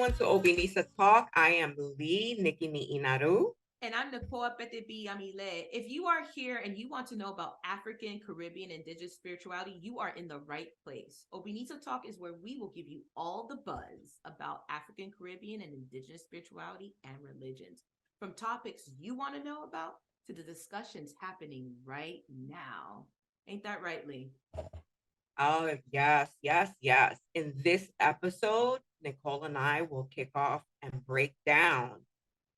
everyone to Obinisa Talk. I am Nikini Inaru. And I'm Nicole Apetebi Iyamile. If you are here and you want to know about African, Caribbean, Indigenous spirituality, you are in the right place. Obinisa Talk is where we will give you all the buzz about African, Caribbean, and Indigenous spirituality and religions. From topics you want to know about to the discussions happening right now. Ain't that right, Lee? Oh, yes, yes, yes. In this episode, Nicole and I will kick off and break down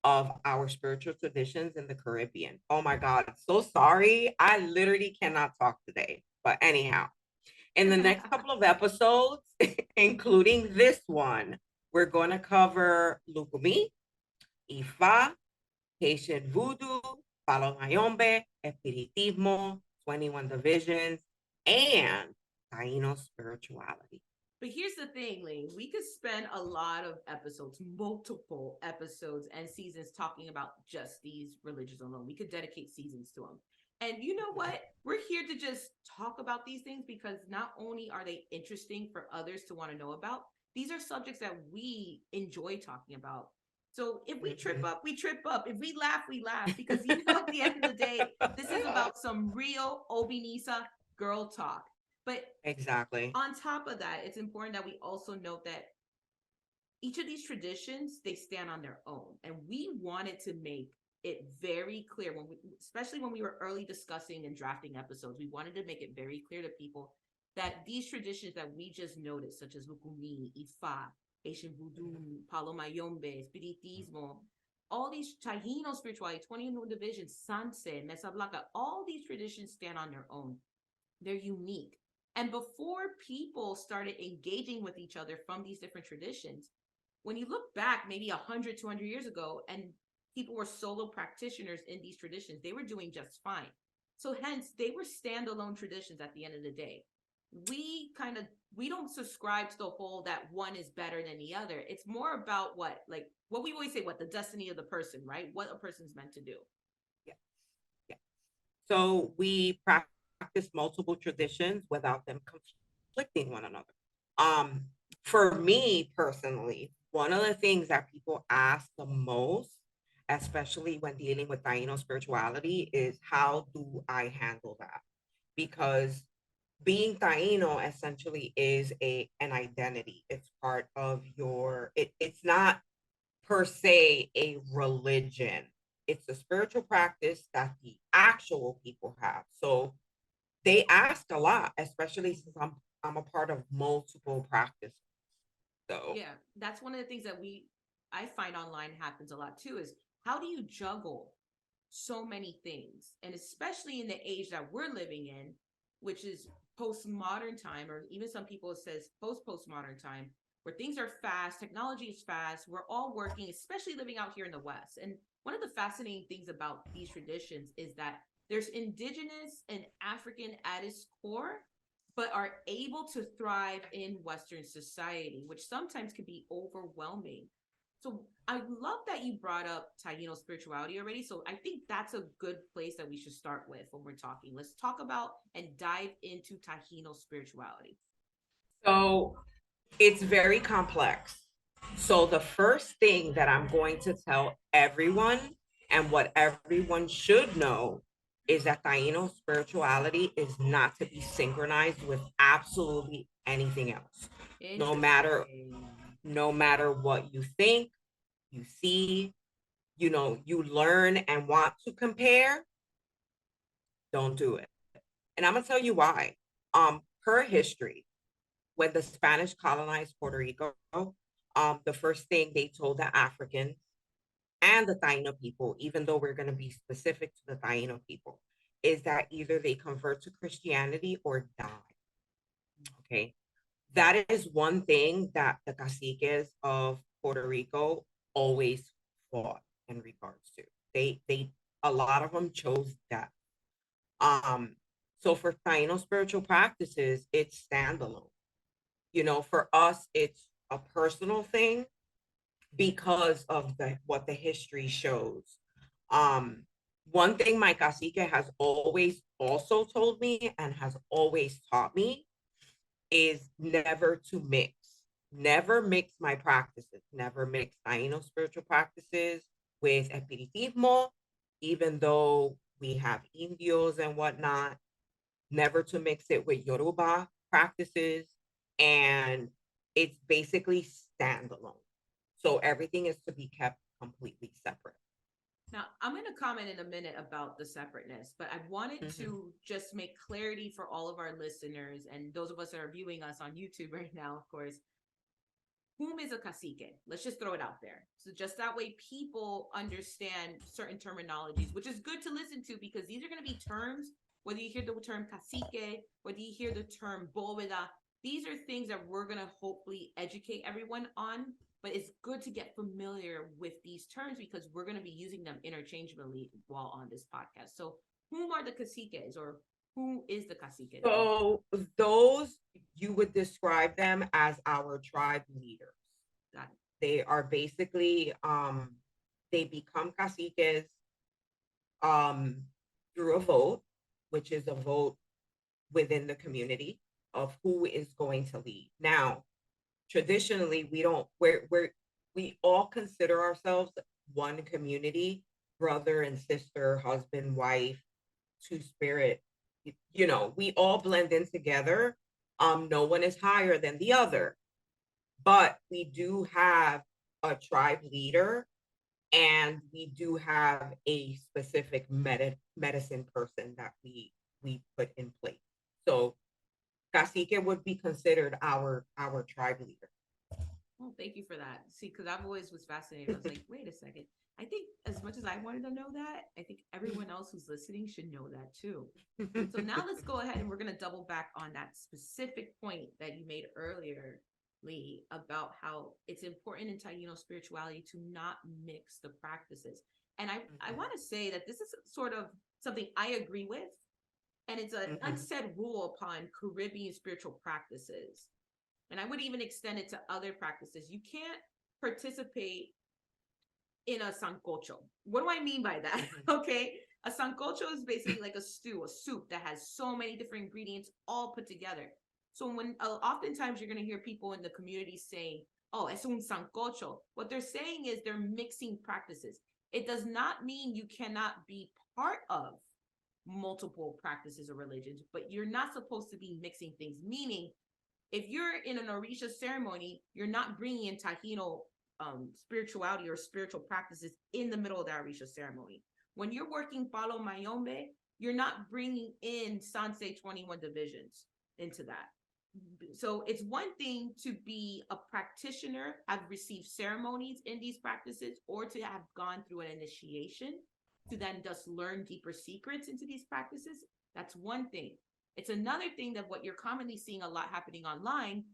of our spiritual traditions in the Caribbean. Oh my God, so sorry. I literally cannot talk today. But anyhow, in the next couple of episodes, including this one, we're going to cover Lukumi, Ifa, Haitian Voodoo, Palo Mayombe, Espiritismo, 21 Divisions, and Taino spirituality. But here's the thing, Lee. We could spend a lot of episodes, multiple episodes and seasons talking about just these religions alone. We could dedicate seasons to them. And you know what? We're here to just talk about these things because not only are they interesting for others to want to know about, these are subjects that we enjoy talking about. So if we trip up, we trip up. If we laugh, we laugh. Because at the end of the day, this is about some real Obinisa girl talk. But exactly. on top of that, it's important that we also note that each of these traditions, they stand on their own. And we wanted to make it very clear especially when we were early discussing and drafting episodes, we wanted to make it very clear to people that these traditions that we just noted, such as Lukumi, Ifa, Haitian Voodoo, Palo Mayombe, Espiritismo, all these Taino spirituality, 21 divisions, Sanse, Mesa Blanca, all these traditions stand on their own. They're unique. And before people started engaging with each other from these different traditions, when you look back maybe 100, 200 years ago, and people were solo practitioners in these traditions, they were doing just fine. So hence, they were standalone traditions at the end of the day. We don't subscribe to the whole that one is better than the other. It's more about what we always say, what the destiny of the person, right? What a person's meant to do. Yeah. Yeah. So we practice multiple traditions without them conflicting one another. For me personally, one of the things that people ask the most, especially when dealing with Taino spirituality, is how do I handle that? Because being Taino essentially is an identity. It's part of it's not per se a religion. It's a spiritual practice that the actual people have. So they ask a lot, especially since I'm a part of multiple practices. So yeah, that's one of the things that I find online happens a lot too, is how do you juggle so many things? And especially in the age that we're living in, which is postmodern time, or even some people says postmodern time, where things are fast, technology is fast, we're all working, especially living out here in the West. And one of the fascinating things about these traditions is that there's indigenous and African at its core, but are able to thrive in Western society, which sometimes can be overwhelming. So I love that you brought up Taino spirituality already. So I think that's a good place that we should start with when we're talking. Let's talk about and dive into Taino spirituality. so it's very complex. So the first thing that I'm going to tell everyone and what everyone should know is that Taino spirituality is not to be synchronized with absolutely anything else. No matter Interesting. no matter what you think, you see, you learn and want to compare, don't do it. And I'm gonna tell you why. Per history, when the Spanish colonized Puerto Rico, the first thing they told the Africans and the Taino people, even though we're going to be specific to the Taino people, is that either they convert to Christianity or die. Okay. That is one thing that the caciques of Puerto Rico always fought in regards to. A lot of them chose death. Um, so for Taino spiritual practices, it's standalone. For us, it's a personal thing because of what the history shows. Um, One thing my cacique has always also told me and has always taught me is never to mix never mix my practices, never mix Taino spiritual practices with Espiritismo, even though we have Indios and whatnot, never to mix it with Yoruba practices. And it's basically standalone. So everything is to be kept completely separate. Now, I'm going to comment in a minute about the separateness, but I wanted Mm-hmm. to just make clarity for all of our listeners and those of us that are viewing us on YouTube right now, of course. Whom is a cacique? Let's just throw it out there. So just that way people understand certain terminologies, which is good to listen to because these are going to be terms, whether you hear the term cacique, whether you hear the term bóveda, these are things that we're going to hopefully educate everyone on. But it's good to get familiar with these terms because we're going to be using them interchangeably while on this podcast. So whom are the caciques, or who is the cacique? So those, you would describe them as our tribe leaders. Got it. They are basically they become caciques um through a vote, which is a vote within the community of who is going to lead. Now, traditionally, we don't we all consider ourselves one community, brother and sister, husband, wife, two spirit. You know, we all blend in together. No one is higher than the other, but we do have a tribe leader, and we do have a specific medicine person that we put in place. So cacique would be considered our tribe leader. Oh, thank you for that. See, because I've always was fascinated. I was like, wait a second. I think as much as I wanted to know that, I think everyone else who's listening should know that too. So now let's go ahead and we're going to double back on that specific point that you made earlier, Lee, about how it's important in Taino spirituality to not mix the practices. And I want to say that this is sort of something I agree with. And it's an unsaid rule upon Caribbean spiritual practices. And I would even extend it to other practices. You can't participate in a sancocho. What do I mean by that? Okay. A sancocho is basically like a stew, a soup that has so many different ingredients all put together. So when oftentimes you're going to hear people in the community saying, oh, es un sancocho. What they're saying is they're mixing practices. It does not mean you cannot be part of multiple practices or religions, but you're not supposed to be mixing things, meaning if you're in an Orisha ceremony, you're not bringing in Taino spirituality or spiritual practices in the middle of the Orisha ceremony. When you're working Palo Mayombe, you're not bringing in Sanse 21 divisions into that. So it's one thing to be a practitioner, have received ceremonies in these practices, or to have gone through an initiation to then just learn deeper secrets into these practices. That's one thing. It's another thing that what you're commonly seeing a lot happening online,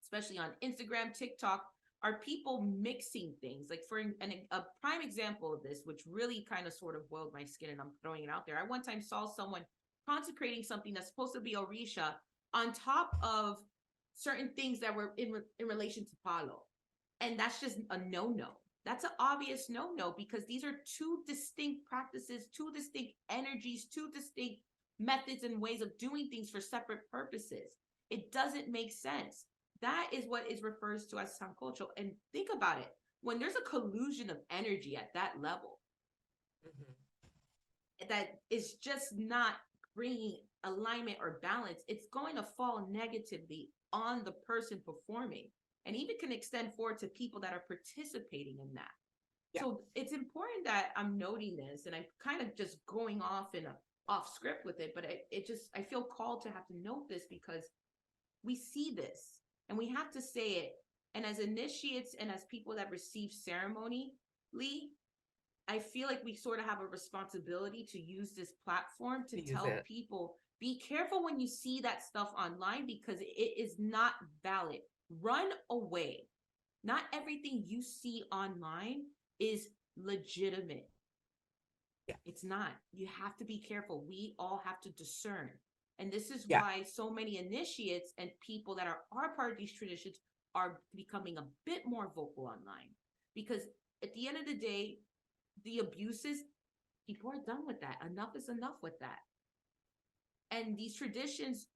especially on Instagram, TikTok, are people mixing things. Like for a prime example of this, which really kind of sort of boiled my skin, and I'm throwing it out there. I one time saw someone consecrating something that's supposed to be Orisha on top of certain things that were in relation to Palo. And that's just a no-no. That's an obvious no-no because these are two distinct practices, two distinct energies, two distinct methods and ways of doing things for separate purposes. It doesn't make sense. That is what is refers to as sancocho. And think about it. When there's a collusion of energy at that level, that is just not bringing alignment or balance, it's going to fall negatively on the person performing, and even can extend forward to people that are participating in that. Yeah. So it's important that I'm noting this, and I'm kind of just going off in a off script with it, but I feel called to have to note this because we see this and we have to say it. And as initiates and as people that receive ceremony, Lee, I feel like we sort of have a responsibility to use this platform to tell people, be careful when you see that stuff online because it is not valid. Run away. Not everything you see online is legitimate. Yeah. It's not. You have to be careful. We all have to discern. And this is why so many initiates and people that are part of these traditions are becoming a bit more vocal online. Because at the end of the day, the abuses, people are done with that. Enough is enough with that. And these traditions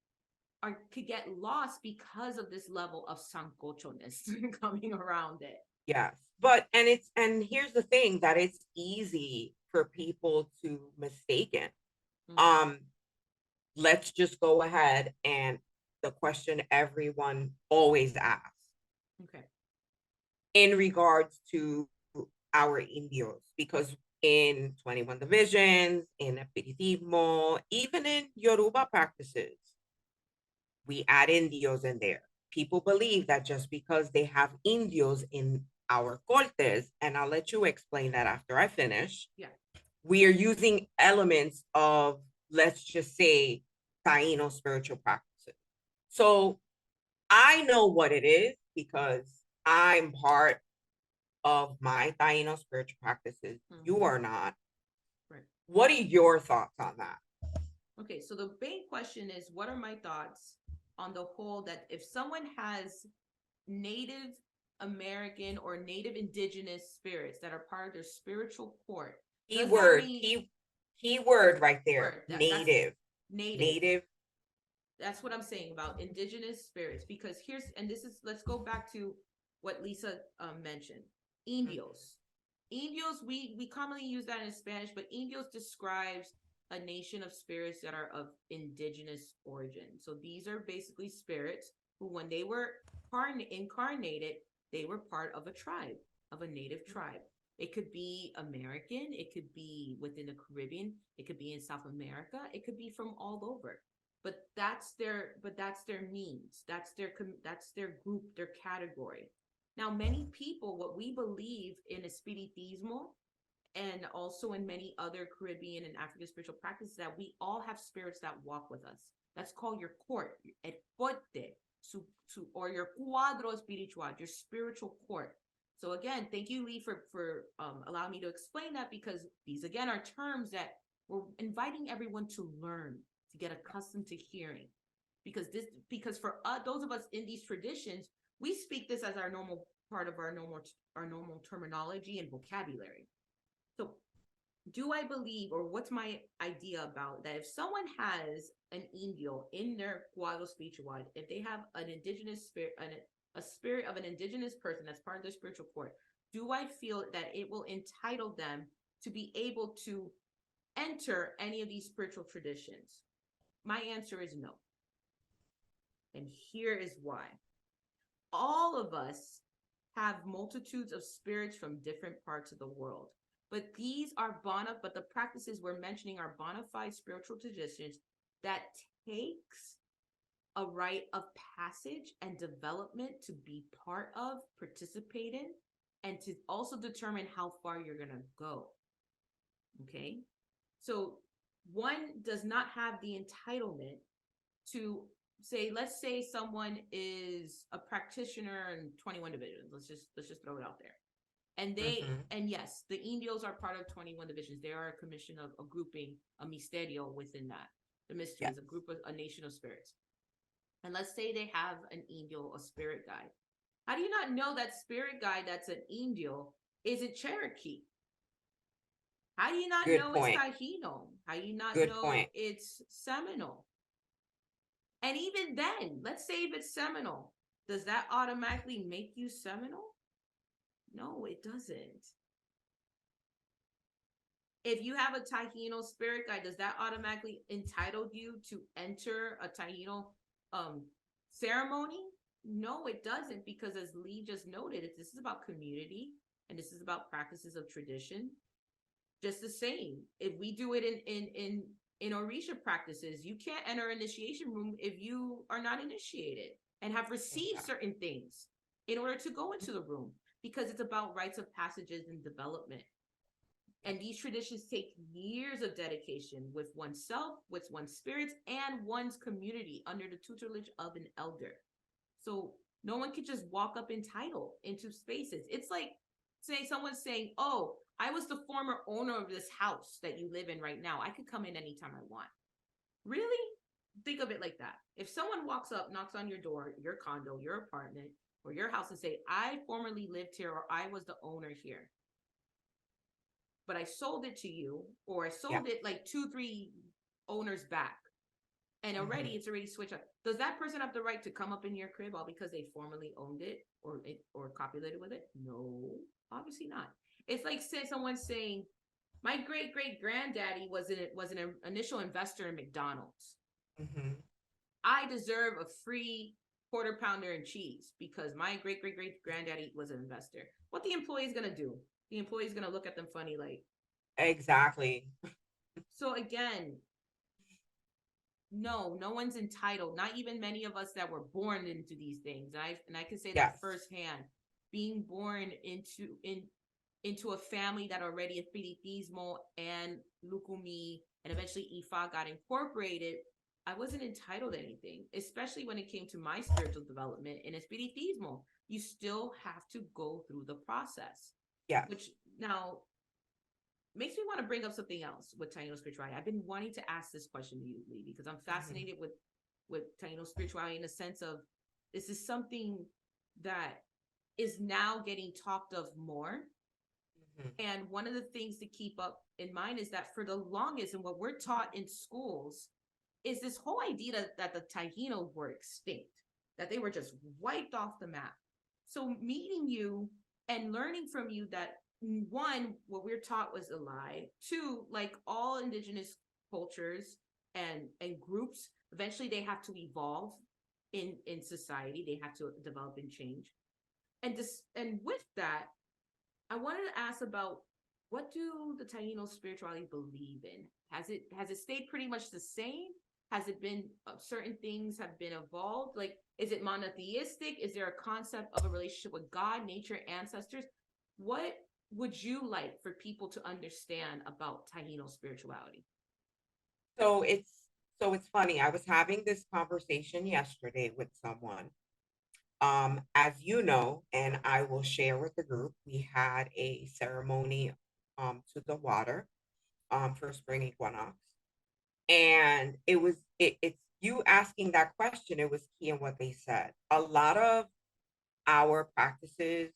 could get lost because of this level of sancochoness coming around it. Yes. And here's the thing, that it's easy for people to mistake it. Mhm. Let's just go ahead and the question everyone always asks Okay. in regards to our indios, because in 21 divisions, in Apetebi, even in Yoruba practices, we add indios in there. People believe that just because they have indios in our cortes, and I'll let you explain that after I finish, Yeah. we are using elements of, let's just say, Taino spiritual practices. So I know what it is because I'm part of my Taino spiritual practices. You Mhm. are not. Right. What are your thoughts on that? Okay, so the main question is, what are my thoughts on the whole that if someone has Native American or Native Indigenous spirits that are part of their spiritual court, does that Keyword, mean keyword right there. that's Native. Native? Native. That's what I'm saying about indigenous spirits. Because let's go back to what Lisa mentioned. Indios. Indios, we commonly use that in Spanish, but Indios describes a nation of spirits that are of indigenous origin. So these are basically spirits who, when they were incarnated, they were part of a tribe, of a native tribe. It could be American, it could be within the Caribbean, it could be in South America, it could be from all over. But that's their means. That's their group, their category. Now, many people, what we believe in Espiritismo and also in many other Caribbean and African spiritual practices, that we all have spirits that walk with us. That's called your court, el porte, or your cuadro espiritual, your spiritual court. So again, thank you, Lee, for allowing me to explain that, because these again are terms that we're inviting everyone to learn, to get accustomed to hearing, because for those of us in these traditions, we speak this as our normal part of our normal terminology and vocabulary. So do I believe, or what's my idea about that, if someone has an indio in their cuadro spiritual, if they have an indigenous spirit, a spirit of an indigenous person that's part of their spiritual court, do I feel that it will entitle them to be able to enter any of these spiritual traditions? My answer is no. And here is why. All of us have multitudes of spirits from different parts of the world. But the practices we're mentioning are bona fide spiritual traditions that takes a rite of passage and development to be part of, participate in, and to also determine how far you're going to go. Okay? So one does not have the entitlement to say, let's say someone is a practitioner in 21 divisions. Let's just throw it out there. And yes, the indios are part of 21 divisions. They are a commission of a grouping, a misterio within that. The mystery is a group of a nation of spirits. And let's say they have an indio, a spirit guide. How do you not know that spirit guide that's an indio isn't Cherokee? How do you not Good know it's point. Taino? How do you not Good know point. it's Seminole? And even then, let's say if it's Seminole, does that automatically make you Seminole? No, it doesn't. If you have a Taino spirit guide, does that automatically entitle you to enter a Taino ceremony? No, it doesn't, because as Lee just noted, this is about community and this is about practices of tradition. Just the same, if we do it in Orisha practices, you can't enter initiation room if you are not initiated and have received certain things in order to go into the room, because it's about rites of passages and development. And these traditions take years of dedication with oneself, with one's spirits, and one's community under the tutelage of an elder. So no one can just walk up entitled into spaces. It's like, say someone's saying, oh, I was the former owner of this house that you live in right now. I could come in anytime I want. Really? Think of it like that. If someone walks up, knocks on your door, your condo, your apartment, or your house, and say, I formerly lived here, or I was the owner here, but I sold it to you, or I sold it like 2-3 owners back, And already it's already switched up. Does that person have the right to come up in your crib all because they formerly owned it or copulated with it? No, obviously not. It's like someone saying, my great great granddaddy was an initial investor in McDonald's. I deserve a free quarter pounder and cheese because my great great great granddaddy was an investor. What the employee is gonna do? The employee is gonna look at them funny, like. Exactly. So again, no one's entitled. Not even many of us that were born into these things. And I can say that firsthand. Being born into a family that already Espiritismo and Lukumi and eventually Ifa got incorporated, I wasn't entitled to anything, especially when it came to my spiritual development in Espiritismo. You still have to go through the process. Yeah. Which now makes me want to bring up something else with Taino spirituality. I've been wanting to ask this question to you, Lee, because I'm fascinated with Taino spirituality in the sense of this is something that is now getting talked of more. And one of the things to keep up in mind is that for the longest, and what we're taught in schools, is this whole idea that the Taínos were extinct, that they were just wiped off the map. So meeting you and learning from you that, one, what we're taught was a lie. Two, like all indigenous cultures and groups, eventually they have to evolve in society. They have to develop and change. And with that, I wanted to ask about, what do the Taino spirituality believe in? Has it stayed pretty much the same? Has it been certain things have been evolved? Like, is it monotheistic? Is there a concept of a relationship with God, nature, ancestors? What would you like for people to understand about Taino spirituality? So it's funny. I was having this conversation yesterday with someone. As you know, and I will share with the group, we had a ceremony to the water for spring equinox. And it's you asking that question, it was key in what they said. A lot of our practices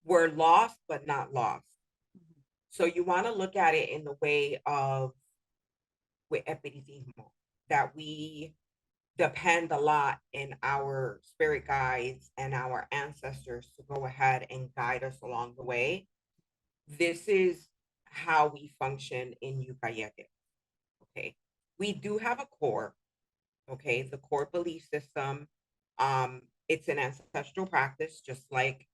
were lost, but not lost. So you want to look at it in the way of with Apetebi, that we depend a lot in our spirit guides and our ancestors to go ahead and guide us along the way. This is how we function in Yukayeke. Okay. We do have a core. Okay. The core belief system. It's an ancestral practice, just like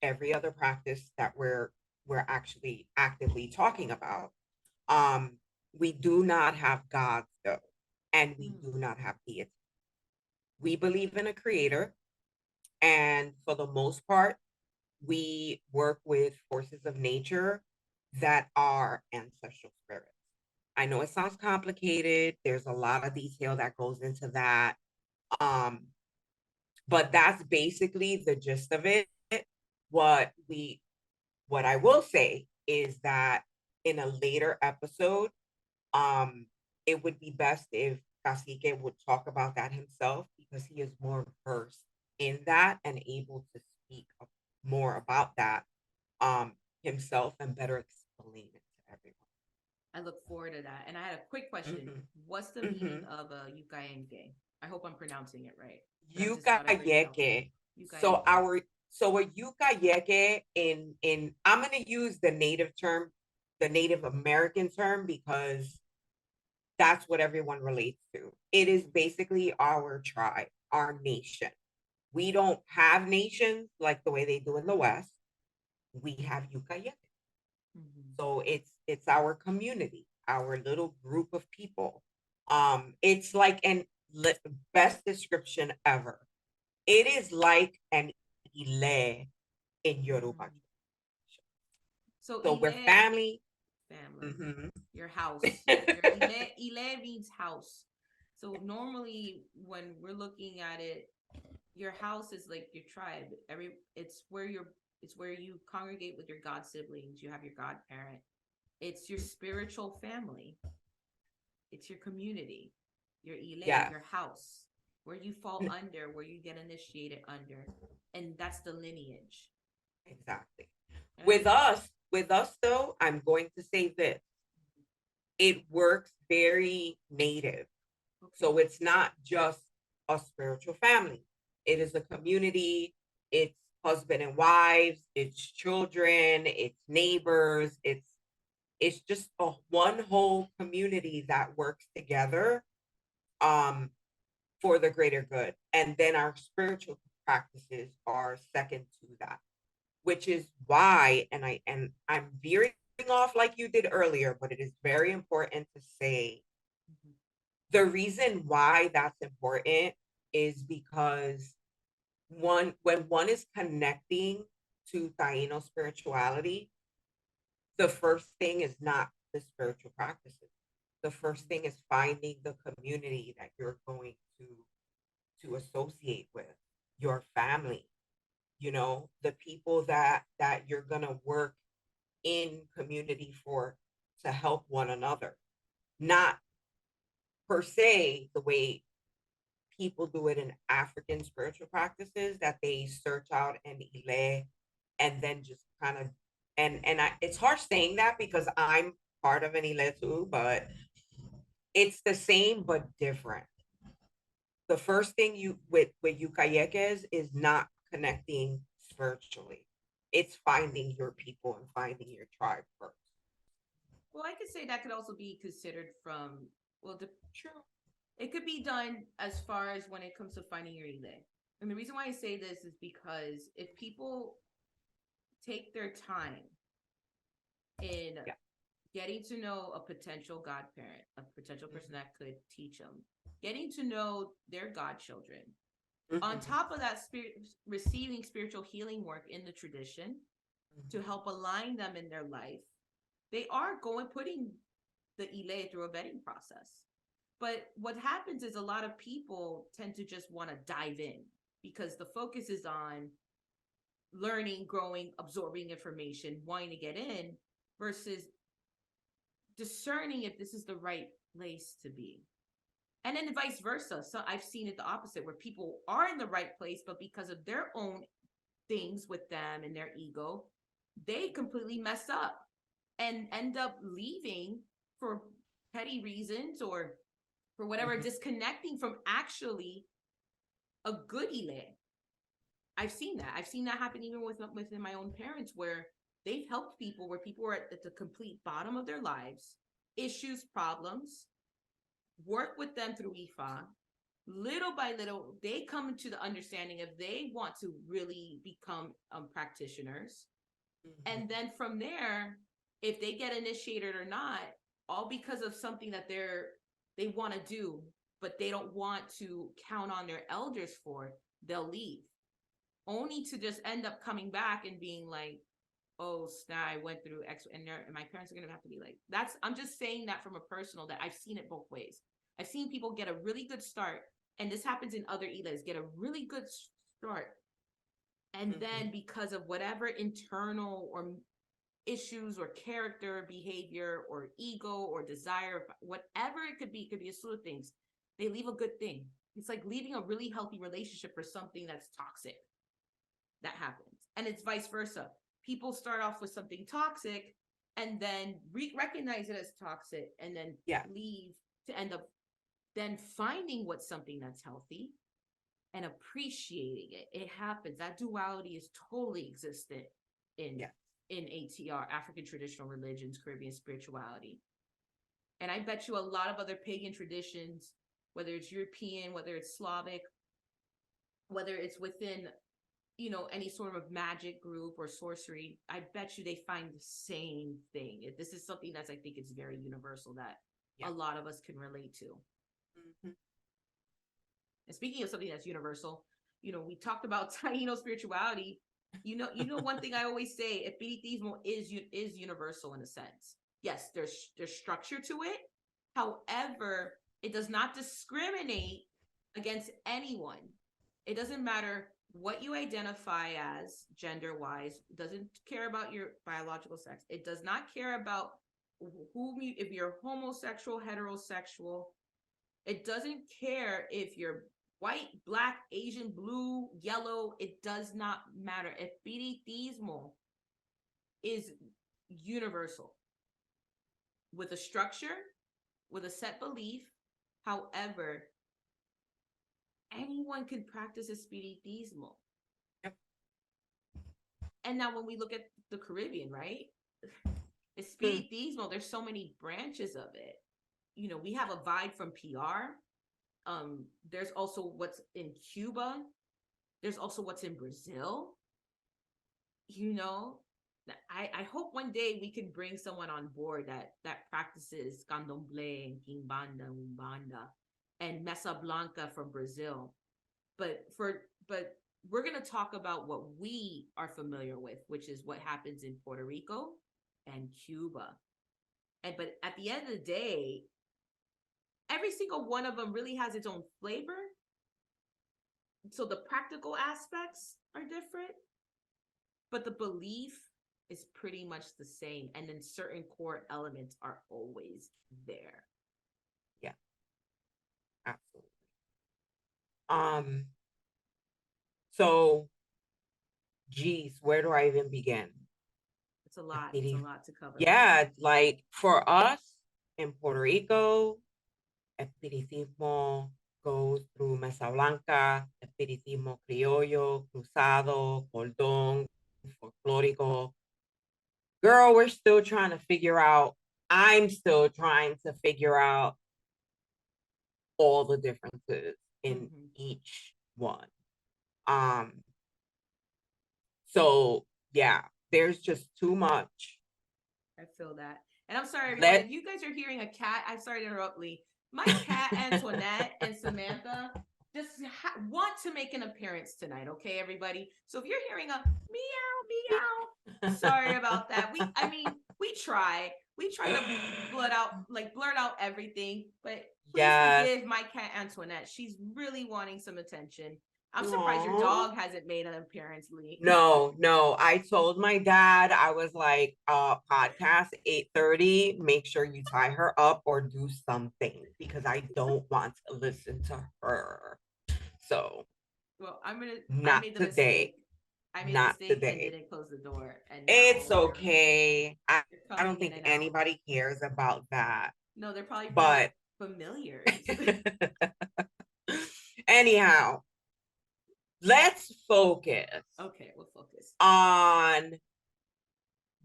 every other practice that we're actually actively talking about. We do not have gods though, and we do not have deity. We believe in a creator, and for the most part, we work with forces of nature that are ancestral spirits. I know it sounds complicated. There's a lot of detail that goes into that. Um, but that's basically the gist of it. What I will say is that in a later episode, it would be best if Cacique would talk about that himself because he is more versed in that and able to speak more about that himself and better explain it to everyone. I look forward to that. And I had a quick question. What's the meaning of a Yukayenge? I hope I'm pronouncing it right. Yukayeke. So a Yukayeke in I'm gonna use the native term, the Native American term, because that's what everyone relates to. It is basically our tribe, our nation. We don't have nations like the way they do in the West. We have Yukayeke. So it's our community, our little group of people. It's like an best description ever. It is like an ile in Yoruba. So we're family. Your house. Ile means house. So normally when we're looking at it, your house is like your tribe. It's where you congregate with your God siblings. You have your godparent. It's your spiritual family. It's your community, your ile, your house, where you fall under, where you get initiated under, and that's the lineage. Exactly. With us though, I'm going to say this. it works very native. So it's not just a spiritual family. It is a community. It's husband and wives, it's children, it's neighbors, it's just a one whole community that works together um for the greater good. And then our spiritual practices are second to that, which is why, and I'm veering off like you did earlier, but it is very important to say the reason why that's important is because when one is connecting to Taino spirituality, the first thing is not the spiritual practices. The first thing is finding the community that you're going to associate with, your family, the people that you're gonna work in community for to help one another. Not per se the way people do it in African spiritual practices that they search out an ile and then just kind of it's harsh saying that because I'm part of an ile too, but it's the same but different. The first thing you with Yukayekes is not connecting spiritually. It's finding your people and finding your tribe first. Well, I could say that could also be considered from, well, True. it could be done as far as when it comes to finding your elite. And the reason why I say this is because if people take their time in getting to know a potential godparent, a potential person that could teach them, getting to know their godchildren, on top of that, receiving spiritual healing work in the tradition to help align them in their life, they are putting the ile through a vetting process. But what happens is a lot of people tend to just want to dive in because the focus is on learning, growing, absorbing information, wanting to get in versus discerning if this is the right place to be. And then vice versa. So I've seen it the opposite, where people are in the right place, but because of their own things with them and their ego, they completely mess up and end up leaving for petty reasons or for whatever, disconnecting from actually a good ile. I've seen that. I've seen that happen even within my own parents, where they've helped people where people are at the complete bottom of their lives, issues, problems, work with them through Ifa. Little by little, they come to the understanding if they want to really become practitioners. And then from there, if they get initiated or not, all because of something that they want to do, but they don't want to count on their elders for, they'll leave. Only to just end up coming back and being like, oh, snap, I went through X, and my parents are going to have to be like, I'm just saying that from a personal, that I've seen it both ways. I've seen people get a really good start, and this happens in other iles, get a really good start. And then because of whatever internal or issues or character, behavior, or ego or desire, whatever it could be a slew of things, they leave a good thing. It's like leaving a really healthy relationship for something that's toxic. That happens. And it's vice versa. People start off with something toxic and then recognize it as toxic and then leave to end up then finding what's something that's healthy and appreciating it. It happens. That duality is totally existent in ATR, African traditional religions, Caribbean spirituality. And I bet you a lot of other pagan traditions, whether it's European, whether it's Slavic, whether it's within, any sort of magic group or sorcery, I bet you they find the same thing. This is something that's, I think it's very universal that a lot of us can relate to. And speaking of something that's universal, we talked about Taino spirituality. One thing I always say, Espiritismo is universal in a sense. Yes, there's structure to it. However, it does not discriminate against anyone. It doesn't matter what you identify as gender-wise. It doesn't care about your biological sex. It does not care about if you're homosexual, heterosexual. It doesn't care if you're white, black, Asian, blue, yellow. It does not matter. Espiritismo is universal. with a structure, with a set belief. However, anyone can practice Espiritismo. Yep. And now when we look at the Caribbean, right? Espiritismo, there's so many branches of it. You know, we have a vibe from PR. There's also what's in Cuba. There's also what's in Brazil. You know, I hope one day we can bring someone on board that practices candomblé and quimbanda, umbanda, and mesa blanca from Brazil. But we're going to talk about what we are familiar with, which is what happens in Puerto Rico and Cuba. But at the end of the day, every single one of them really has its own flavor. So the practical aspects are different, but the belief is pretty much the same. And then certain core elements are always there. Yeah, absolutely. So, geez, where do I even begin? It's a lot. It's a lot to cover. Yeah, like for us in Puerto Rico, Espiritismo goes through Mesa Blanca, Espiritismo Criollo, Cruzado, Cordón, Folclórico. Girl, we're still trying to figure out, I'm still trying to figure out all the differences in each one. So yeah, there's just too much. I feel that. And I'm sorry, everyone, if you guys are hearing a cat, I'm sorry to interrupt, Lee. My cat, Antoinette and Samantha, just want to make an appearance tonight, okay, everybody? So if you're hearing a meow, meow, sorry about that. We try. We try to blurt out everything, but please forgive my cat, Antoinette. She's really wanting some attention. I'm surprised your dog hasn't made an appearance, Lee. No. I told my dad, I was like, podcast 8:30, make sure you tie her up or do something because I don't want to listen to her. So, well, I made the today. Mistake. I made a mistake and didn't close the door. And it's okay. I don't think anybody cares about that. No, they're probably familiar. Anyhow, let's focus. Okay, we'll focus on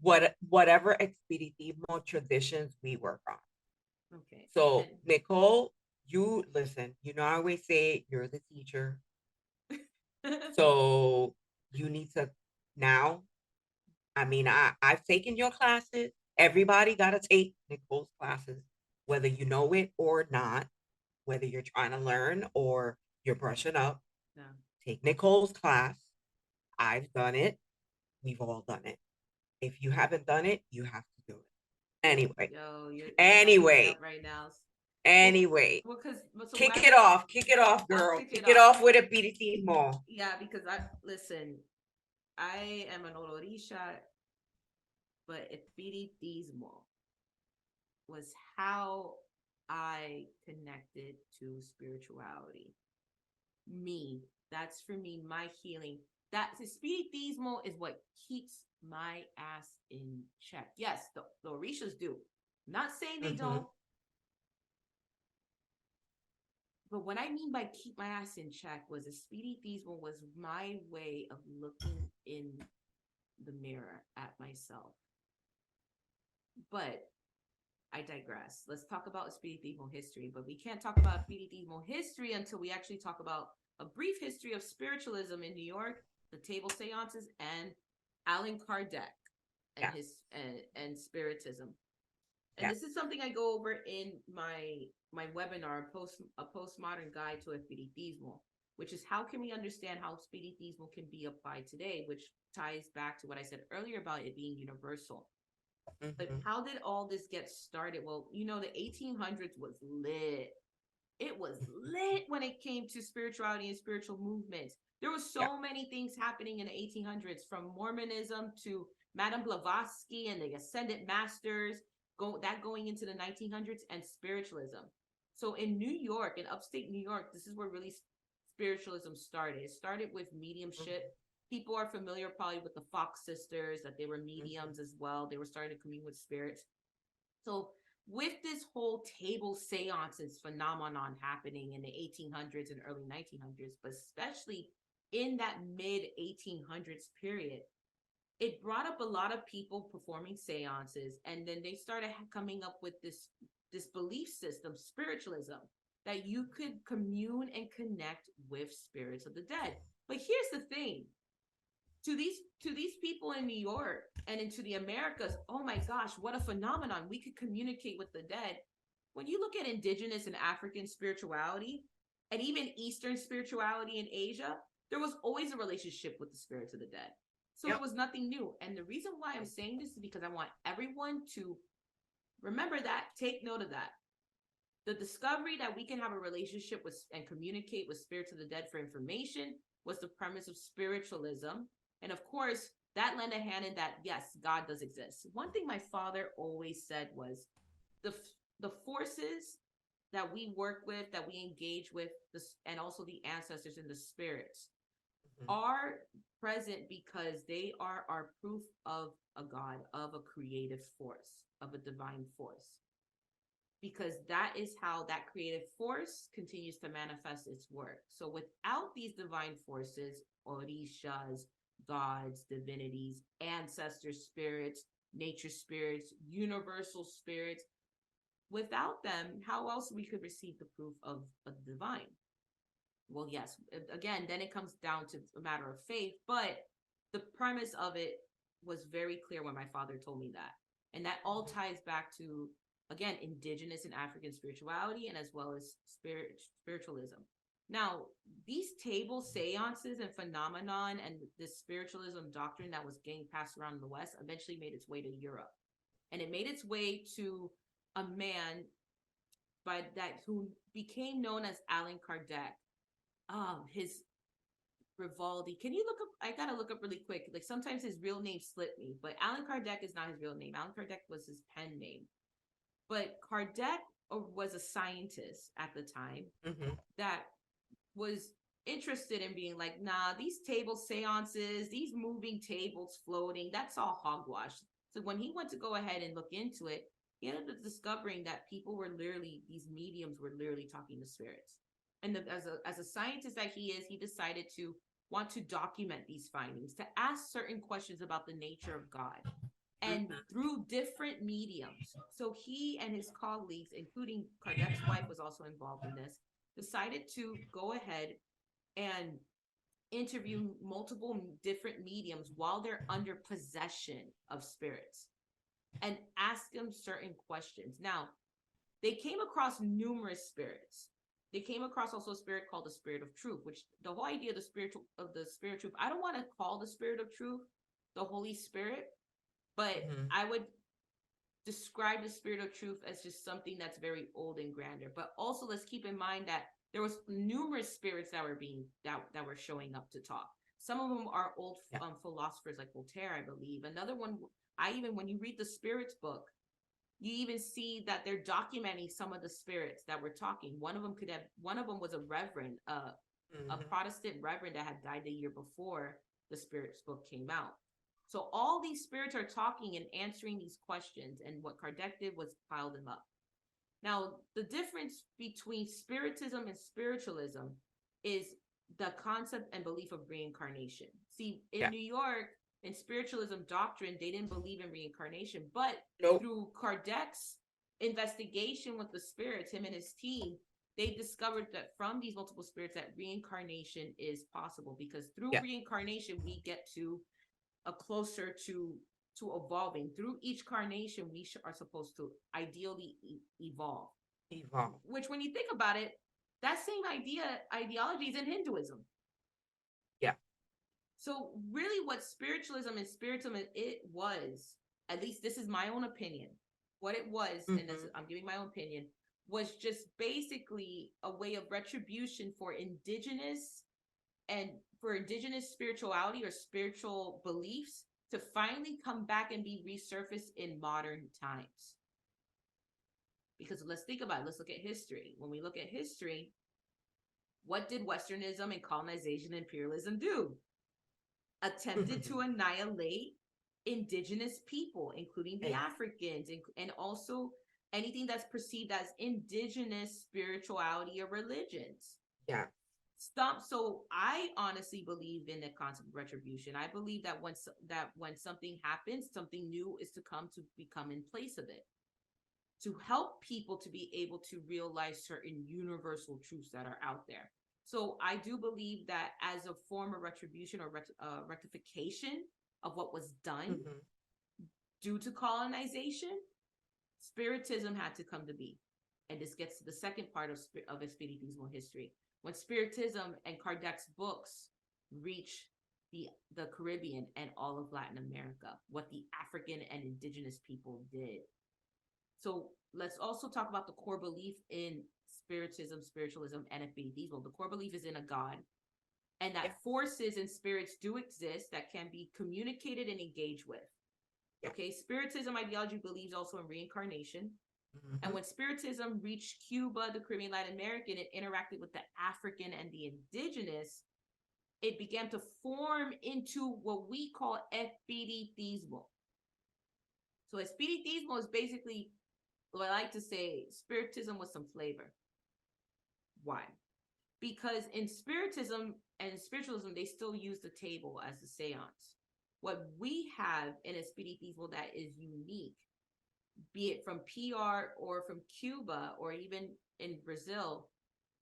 whatever Espiritismo traditions we work on. Okay. So, Nicole, you listen, you know, I always say you're the teacher. So you need to now. I mean, I've taken your classes. Everybody got to take Nicole's classes, whether you know it or not, whether you're trying to learn or you're brushing up. Yeah. Take Nicole's class. I've done it. We've all done it. If you haven't done it, you have to do it. Anyway. You're right now. Anyway. Kick it off, girl. Kick it off with Espiritismo. Yeah, because I am an Orisha, but Espiritismo was how I connected to spirituality. That's for me, my healing. That Espiritismo is what keeps my ass in check. Yes, the Orishas do. Not saying they don't. But what I mean by keep my ass in check was Espiritismo was my way of looking in the mirror at myself. But I digress. Let's talk about Espiritismo history. But we can't talk about Espiritismo history until we actually talk about a brief history of spiritualism in New York, the table seances, and Allan Kardec and his and spiritism. And this is something I go over in my webinar, a postmodern guide to Espiritismo, which is how can we understand how Espiritismo can be applied today, which ties back to what I said earlier about it being universal. But how did all this get started? Well, you know, the 1800s was lit. It was lit when it came to spirituality and spiritual movements. There was so many things happening in the 1800s, from Mormonism to Madame Blavatsky and the Ascended Masters, going into the 1900s, and spiritualism. So in New York, in upstate New York, this is where really spiritualism started. It started with mediumship. People are familiar probably with the Fox sisters, that they were mediums as well. They were starting to commune with spirits. So with this whole table seances phenomenon happening in the 1800s and early 1900s, but especially in that mid 1800s period, it brought up a lot of people performing seances, and then they started coming up with this belief system, spiritualism, that you could commune and connect with spirits of the dead. But here's the thing. To these people in New York and into the Americas, oh my gosh, what a phenomenon. We could communicate with the dead. When you look at indigenous and African spirituality, and even Eastern spirituality in Asia, there was always a relationship with the spirits of the dead. So it was nothing new. And the reason why I'm saying this is because I want everyone to remember that, take note of that. The discovery that we can have a relationship with and communicate with spirits of the dead for information was the premise of spiritualism. And of course, that lent a hand in that, yes, God does exist. One thing my father always said was the forces that we work with, that we engage with, and also the ancestors and the spirits are present because they are our proof of a God, of a creative force, of a divine force. Because that is how that creative force continues to manifest its work. So without these divine forces, orishas, gods, divinities, ancestor spirits, nature spirits, universal spirits, without them, how else we could receive the proof of a divine? Well, yes, again, then it comes down to a matter of faith, but the premise of it was very clear when my father told me that. And that all ties back to, again, indigenous and African spirituality, and as well as spiritualism. Now, these table seances and phenomenon and this spiritualism doctrine that was getting passed around in the West eventually made its way to Europe. And it made its way to a man who became known as Allan Kardec. His Rivaldi. Can you look up? I gotta look up really quick. Like sometimes his real name slipped me, but Allan Kardec is not his real name. Allan Kardec was his pen name. But Kardec was a scientist at the time that was interested in being like, nah, these table seances, these moving tables floating, that's all hogwash. So when he went to go ahead and look into it, he ended up discovering that people were literally, these mediums were literally talking to spirits. And as a scientist that he is, he decided to want to document these findings, to ask certain questions about the nature of God. And through different mediums. So he and his colleagues, including Kardec's wife was also involved in this, decided to go ahead and interview multiple different mediums while they're under possession of spirits and ask them certain questions. Now, they came across numerous spirits. They came across also a spirit called the Spirit of Truth, which the whole idea of the Spirit of Truth, I don't want to call the Spirit of Truth the Holy Spirit, but I would describe the Spirit of Truth as just something that's very old and grander. But also let's keep in mind that there was numerous spirits that were showing up to talk. Some of them are old philosophers like Voltaire, I believe. Another one, when you read the Spirits book, you even see that they're documenting some of the spirits that were talking. One of them was a reverend, a Protestant reverend that had died the year before the Spirits book came out. So all these spirits are talking and answering these questions, and what Kardec did was pile them up. Now, the difference between spiritism and spiritualism is the concept and belief of reincarnation. See, in New York, in spiritualism doctrine, they didn't believe in reincarnation, but through Kardec's investigation with the spirits, him and his team, they discovered that from these multiple spirits that reincarnation is possible, because through reincarnation, we get to a closer to evolving. Through each carnation, we are supposed to ideally evolve. Which, when you think about it, that same ideology is in Hinduism. So really what spiritualism and spiritism, it was, at least this is my own opinion, what it was, and I'm giving my own opinion, was just basically a way of retribution for indigenous spirituality or spiritual beliefs to finally come back and be resurfaced in modern times. Because let's think about it. Let's look at history. When we look at history, what did Westernism and colonization and imperialism do? Attempted to annihilate indigenous people, including the Africans, and also anything that's perceived as indigenous spirituality or religions. Yeah. Stop. So I honestly believe in the concept of retribution. I believe that when something happens, something new is to become in place of it, to help people to be able to realize certain universal truths that are out there. So I do believe that as a form of retribution or rectification of what was done due to colonization, Spiritism had to come to be. And this gets to the second part of Espiritismo history. When Spiritism and Kardec's books reach the Caribbean and all of Latin America, what the African and indigenous people did. So let's also talk about the core belief in Spiritism, spiritualism, and Espiritismo. The core belief is in a God, and that forces and spirits do exist that can be communicated and engaged with. Okay, Spiritism ideology believes also in reincarnation. And when Spiritism reached Cuba, the Caribbean, Latin American, it interacted with the African and the indigenous. It began to form into what we call Espiritismo. So Espiritismo is basically, what I like to say, Spiritism with some flavor. Why? Because in Spiritism and spiritualism, they still use the table as the seance. What we have in Espiritismo that is unique, be it from PR or from Cuba or even in Brazil,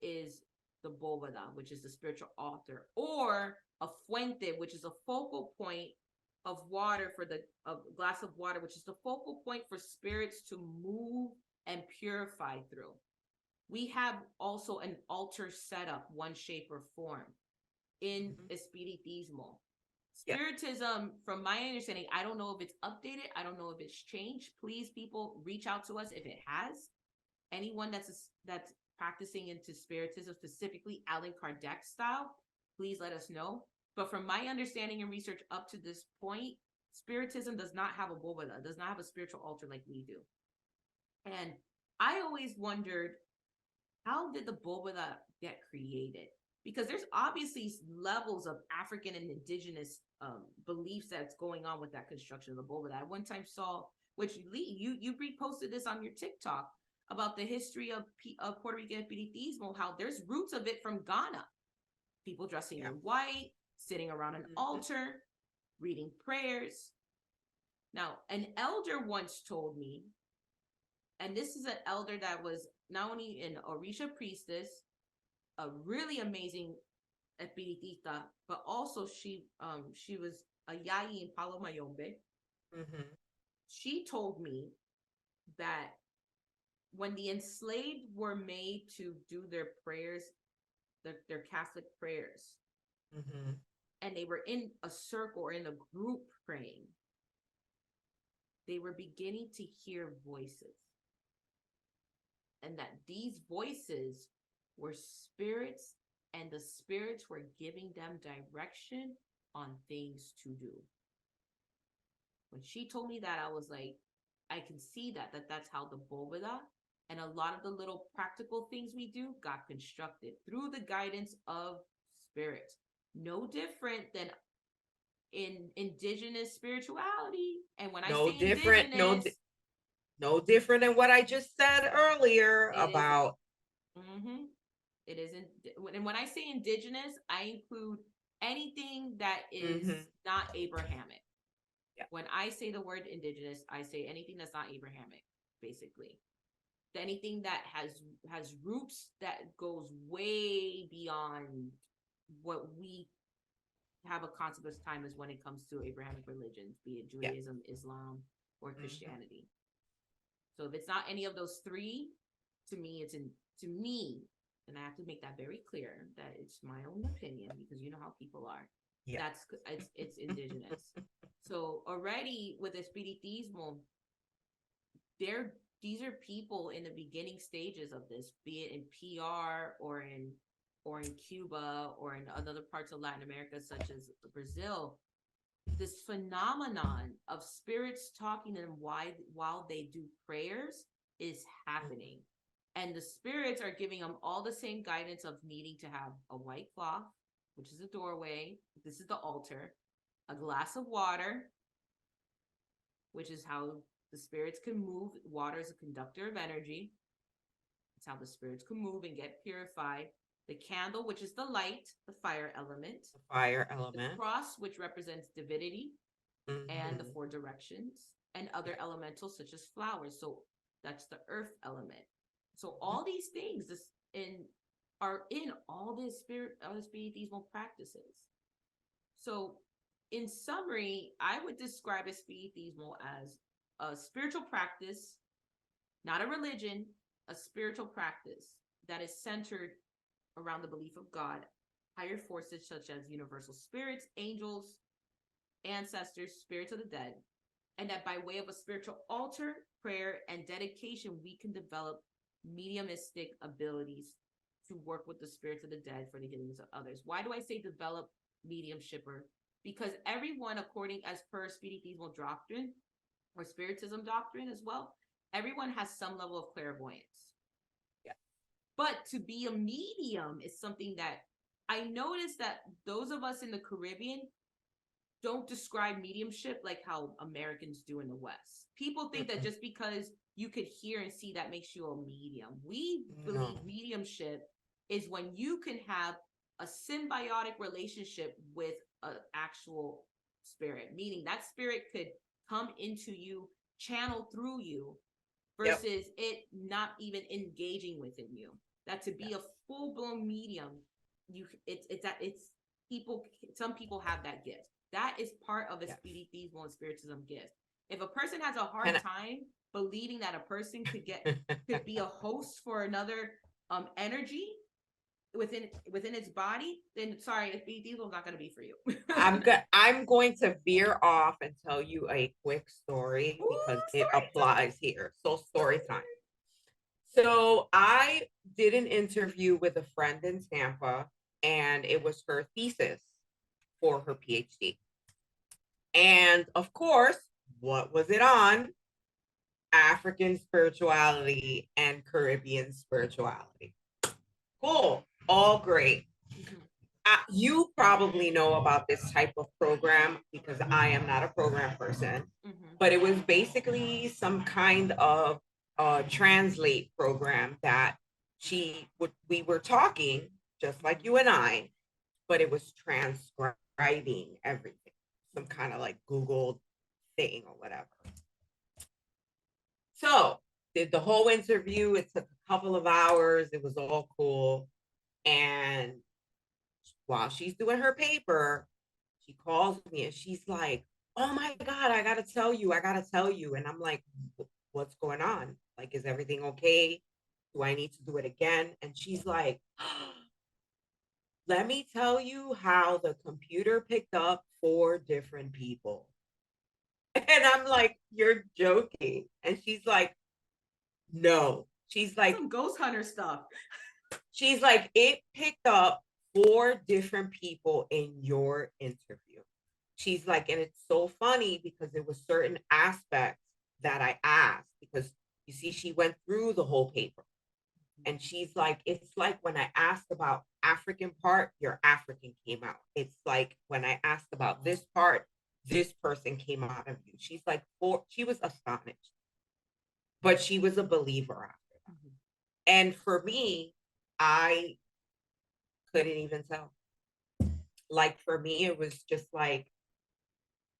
is the bóveda, which is the spiritual altar, or a fuente, which is a focal point of water a glass of water, which is the focal point for spirits to move and purify through. We have also an altar setup, one shape or form, in Espiritismo. Spiritism, from my understanding, I don't know if it's updated. I don't know if it's changed. Please, people, reach out to us if it has. Anyone that's practicing into Spiritism, specifically Allan Kardec style, please let us know. But from my understanding and research up to this point, Spiritism does not have a bóveda, does not have a spiritual altar like we do. And I always wondered, how did the bóveda get created? Because there's obviously levels of African and indigenous beliefs that's going on with that construction of the bóveda. I one time saw, which Lee, you reposted this on your TikTok, about the history of Puerto Rican Espiritismo, how there's roots of it from Ghana. People dressing in white, sitting around an altar, reading prayers. Now, an elder once told me, and this is an elder that was not only an Orisha priestess, a really amazing espiritista, but also she was a yai in Palo Mayombe. She told me that when the enslaved were made to do their prayers, their Catholic prayers, and they were in a circle or in a group praying, they were beginning to hear voices. And that these voices were spirits, and the spirits were giving them direction on things to do. When she told me that, I was like, I can see that's how the bóveda and a lot of the little practical things we do got constructed through the guidance of spirits. No different than in indigenous spirituality. And when I say different, indigenous, no different than what I just said earlier about. It isn't. And when I say indigenous, I include anything that is not Abrahamic. When I say the word indigenous, I say anything that's not Abrahamic, basically. Anything that has roots that goes way beyond what we have a concept of time as when it comes to Abrahamic religions, be it Judaism, Islam, or Christianity. So if it's not any of those three, to me, and I have to make that very clear that it's my own opinion, because you know how people are. It's indigenous. So already with Espiritismo, these are people in the beginning stages of this, be it in PR or in Cuba or in other parts of Latin America, such as Brazil. This phenomenon of spirits talking to them while they do prayers is happening. And the spirits are giving them all the same guidance of needing to have a white cloth, which is a doorway. This is the altar, a glass of water, which is how The spirits can move. Water is a conductor of energy. That's how the spirits can move and get purified. The candle, which is the light, the fire element. The fire The element. cross, which represents divinity, and the Mhm. 4 directions, and other elementals such as flowers. So that's the earth element. So all these things are in all the spiritismal practices. So in summary, I would describe Espiritismo as a spiritual practice, not a religion, a spiritual practice that is centered around the belief of God, higher forces such as universal spirits, angels, ancestors, spirits of the dead, and that by way of a spiritual altar, prayer, and dedication, we can develop mediumistic abilities to work with the spirits of the dead for the healings of others. Why do I say develop mediumship? Because everyone, according as per Spiritismo doctrine or Spiritism doctrine as well, everyone has some level of clairvoyance. Yeah. But to be a medium is something that I noticed that those of us in the Caribbean don't describe mediumship like how Americans do in the West. People think that just because you could hear and see, that makes you a medium. We believe mediumship is when you can have a symbiotic relationship with an actual spirit, meaning that spirit could come into you, channel through you, versus it not even engaging within you. That to be a full-blown medium, some people have that gift. That is part of a Spiritismo and Spiritism gift. If a person has a hard time believing that a person could be a host for another energy within its body, then sorry, Spiritismo is not going to be for you. I'm going to veer off and tell you a quick story because it applies here. So story time. So I did an interview with a friend in Tampa, and it was her thesis for her PhD. And of course, what was it on? African spirituality and Caribbean spirituality. Cool. All great. You probably know about this type of program because I am not a program person, but it was basically some kind of translate program that we were talking just like you and I, but it was transcribing everything, some kind of like Google thing or whatever. So did the whole interview. It took a couple of hours. It was all cool. And while she's doing her paper, she calls me and she's like, "Oh my God, I gotta tell you. And I'm like, "What's going on? Like, is everything okay? Do I need to do it again?" And she's like, "Let me tell you how the computer picked up 4 different people." And I'm like, "You're joking." And she's like, "No." She's like, some ghost hunter stuff. She's like, "It picked up 4 different people in your interview." She's like, and it's so funny because there was certain aspects that I asked because you see, she went through the whole paper. And she's like, it's like when I asked about African part, your African came out. It's like when I asked about this part, this person came out of you. She's like, she was astonished, but she was a believer after that. And for me, I couldn't even tell. Like for me, it was just like,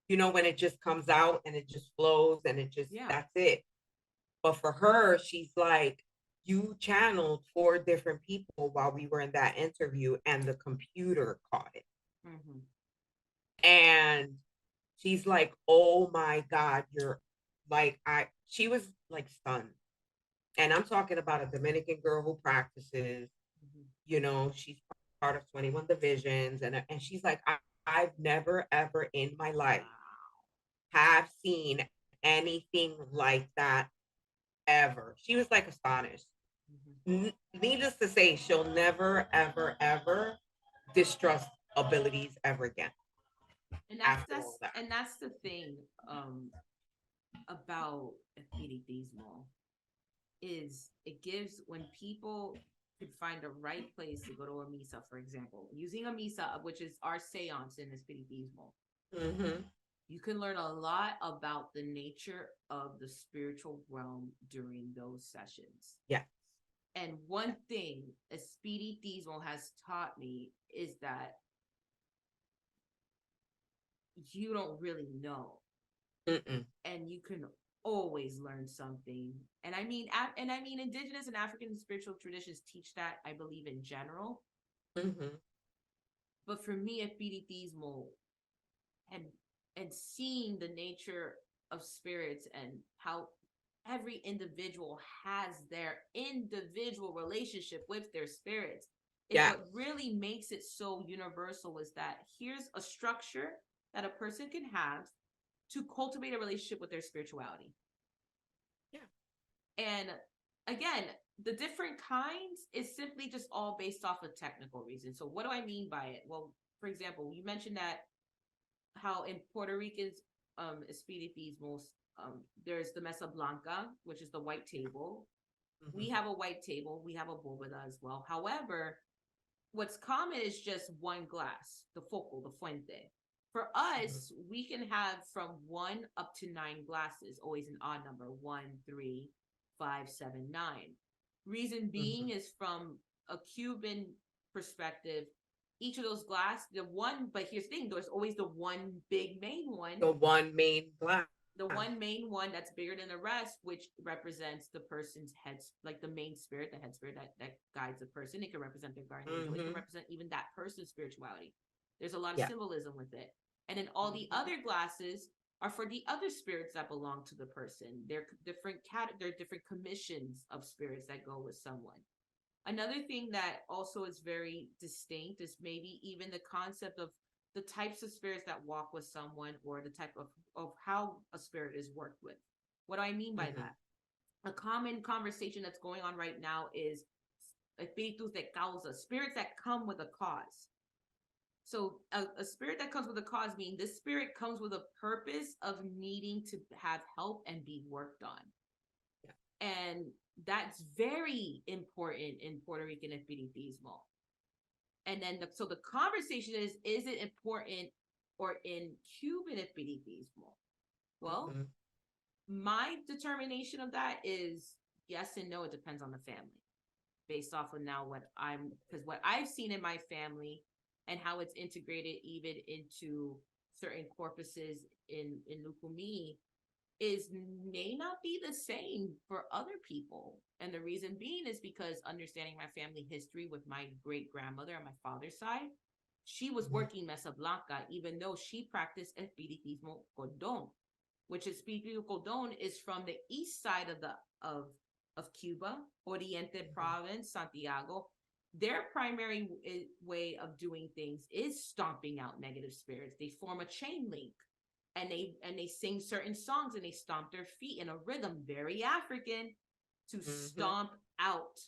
when it just comes out and it just flows and it just, that's it. But for her, she's like, you channeled 4 different people while we were in that interview and the computer caught it. And she's like, "Oh my God, you're like," she was like stunned. And I'm talking about a Dominican girl who practices, she's part of 21 divisions. And she's like, I've never, ever in my life have seen anything like that ever. She was like astonished. Needless to say, she'll never, ever, ever distrust abilities ever again. And that's the thing about Espiritismo is it gives, when people could find the right place to go to a misa, for example, using a misa, which is our seance in Espiritismo. You can learn a lot about the nature of the spiritual realm during those sessions. Yeah. And one thing Espiritismo has taught me is that you don't really know. Mm-mm. And you can always learn something. And I mean, indigenous and African spiritual traditions teach that, I believe, in general. Mm-hmm. But for me, Espiritismo and seeing the nature of spirits and how every individual has their individual relationship with their spirits is Yeah. what really makes it so universal. Is that here's a structure that a person can have to cultivate a relationship with their spirituality. Yeah. And again, the different kinds is simply just all based off of technical reasons. So what do I mean by it? Well, for example, you mentioned that how in Puerto Rican's espiritismos, there's the mesa blanca, which is the white table. Mm-hmm. We have a white table. We have a bóveda as well. However, what's common is just one glass, the focal, the fuente. For us, we can have from 1 up to 9 glasses, always an odd number, 1, 3, 5, 7, 9. Reason being is from a Cuban perspective, each of those glass, but here's the thing, there's always the one big main one. The one main glass. The one main one that's bigger than the rest, which represents the person's head, like the main spirit, the head spirit that guides the person. It can represent their guardian angel. It can represent even that person's spirituality. There's a lot of symbolism with it. And then all the other glasses are for the other spirits that belong to the person. They're different commissions of spirits that go with someone. Another thing that also is very distinct is maybe even the concept of the types of spirits that walk with someone, or the type of how a spirit is worked with. What do I mean by that? A common conversation that's going on right now is espíritus de causa, spirits that come with a cause. So a spirit that comes with a cause means this spirit comes with a purpose of needing to have help and be worked on. Yeah. And that's very important in Puerto Rican Espiritismo. And then, so the conversation is it important or in Cuban Espiritismo? Well, my determination of that is yes and no. It depends on the family, based off of now because what I've seen in my family and how it's integrated even into certain corpuses in Lukumi may not be the same for other people. And the reason being is because understanding my family history with my great grandmother on my father's side, she was working Mesa Blanca, even though she practiced Espiritismo Cordon, which is Espiritismo Cordon is from the east side of Cuba, Oriente Province, Santiago. Their primary way of doing things is stomping out negative spirits. They form a chain link. And they sing certain songs and they stomp their feet in a rhythm, very African, to stomp out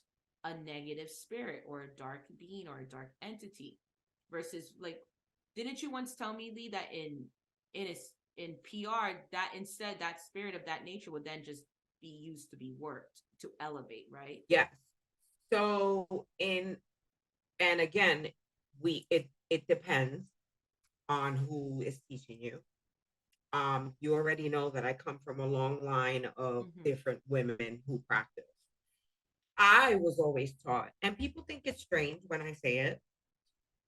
a negative spirit or a dark being or a dark entity. Versus, like, didn't you once tell me, Lee, that in PR that instead that spirit of that nature would then just be used to be worked to elevate, right? Yes. So and again, it depends on who is teaching you. You already know that I come from a long line of different women who practice. I was always taught, and people think it's strange when I say it.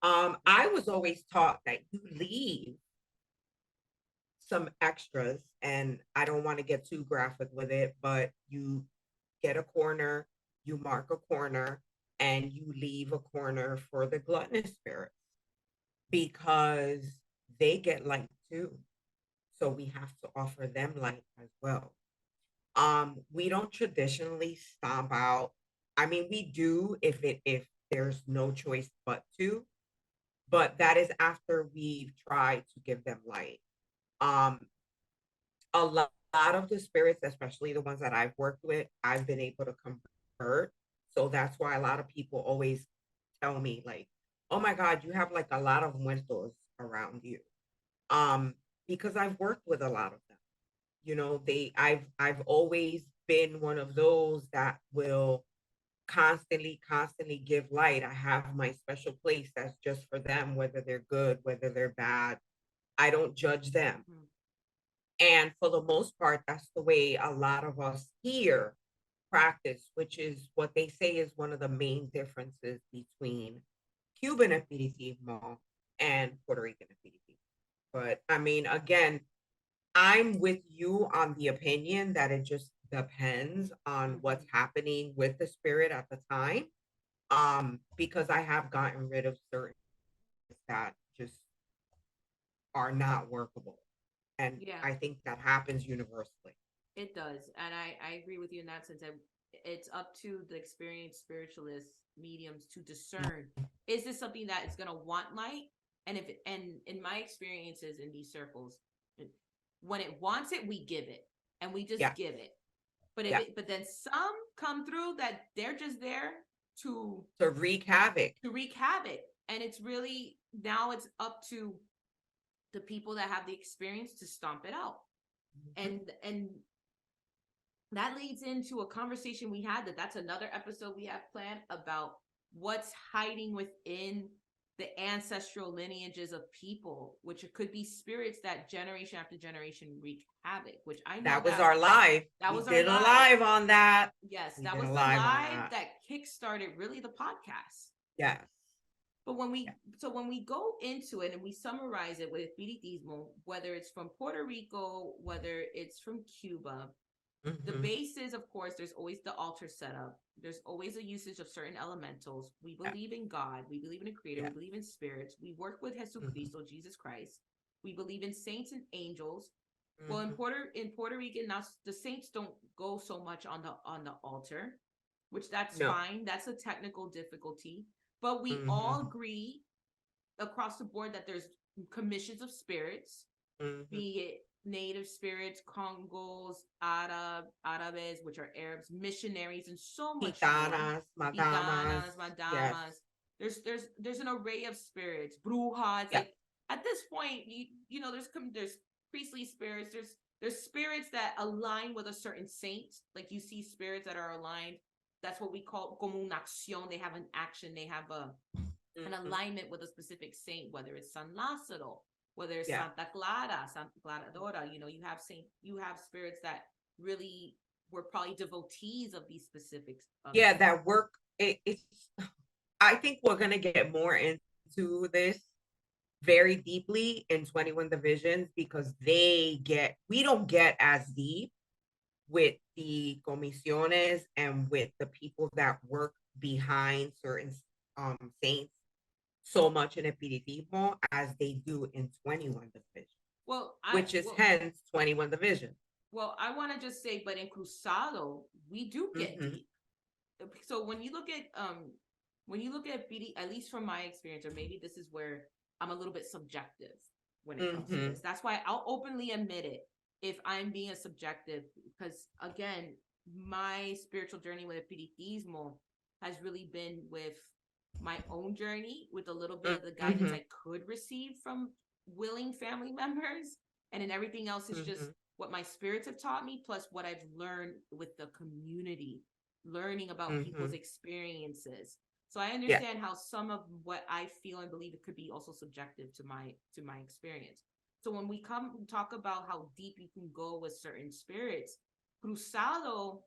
I was always taught that you leave some extras, and I don't want to get too graphic with it, but you get a corner, you mark a corner, and you leave a corner for the gluttonous spirits because they get light too. So we have to offer them light as well. We don't traditionally stomp out. I mean, we do if there's no choice but that is after we've tried to give them light. Um, a lot of the spirits, especially the ones that I've worked with, I've been able to convert. So that's why a lot of people always tell me like, "Oh my God, you have like a lot of muertos around you." Because I've worked with a lot of them. You know, I've always been one of those that will constantly give light. I have my special place that's just for them, whether they're good, whether they're bad. I don't judge them. And for the most part, that's the way a lot of us here practice, which is what they say is one of the main differences between Cuban Espiritismo and Puerto Rican Espiritismo. But I mean, again, I'm with you on the opinion that it just depends on what's happening with the spirit at the time. Because I have gotten rid of certain that just are not workable. And Yeah, I think that happens universally. it does. And I agree with you in that sense. It's up to the experienced spiritualists, mediums to discern, is this something that is going to want light? And in my experiences in these circles, when it wants it, we give it, and we just Yeah. give it. But Yeah. but then some come through that they're just there to wreak havoc. And it's really, now it's up to the people that have the experience to stomp it out. And that leads into a conversation we had, that's another episode we have planned, about what's hiding within the ancestral lineages of people, which could be spirits that generation after generation wreak havoc, which I know that was our live. We did a live on that. Yes, We that did was a the live that kickstarted really the podcast. Yes. But when we go into it and we summarize it with Espiritismo, whether it's from Puerto Rico, whether it's from Cuba, the base is, of course, there's always the altar setup. There's always a usage of certain elementals. We believe in God. We believe in a creator. We believe in spirits. We work with Jesucristo, Jesus Christ. We believe in saints and angels. Well, in Puerto Rican, now the saints don't go so much on the altar, which that's fine. That's a technical difficulty. But we all agree across the board that there's commissions of spirits, be it native spirits, Congos, Arabes, which are Arabs, missionaries, and so much Gitanas, more. madamas. Madamas. Yes. There's an array of spirits, brujas. Yeah. Like at this point, you know, there's priestly spirits. There's spirits that align with a certain saint. Like you see spirits that are aligned. That's what we call como una acción. They have an action. They have an alignment with a specific saint, whether it's San Lázaro, whether it's Santa Clara, Santa Clara Dora. You know, you have spirits that really were probably devotees of these specifics. That work. It's. I think we're gonna get more into this very deeply in 21 Divisions, because we don't get as deep with the comisiones and with the people that work behind certain saints so much in Espiritismo as they do in 21 Division. Well, which is hence 21 Division. Well, I want to just say, but in Cruzado, we do get deep. So when you look at BD, at least from my experience, or maybe this is where I'm a little bit subjective when it comes to this. That's why I'll openly admit it if I'm being subjective, because again, my spiritual journey with Espiritismo has really been with my own journey, with a little bit of the guidance I could receive from willing family members, and then everything else is just what my spirits have taught me, plus what I've learned with the community, learning about people's experiences. So I understand how some of what I feel and believe it could be also subjective to my experience. So when we talk about how deep you can go with certain spirits, Cruzado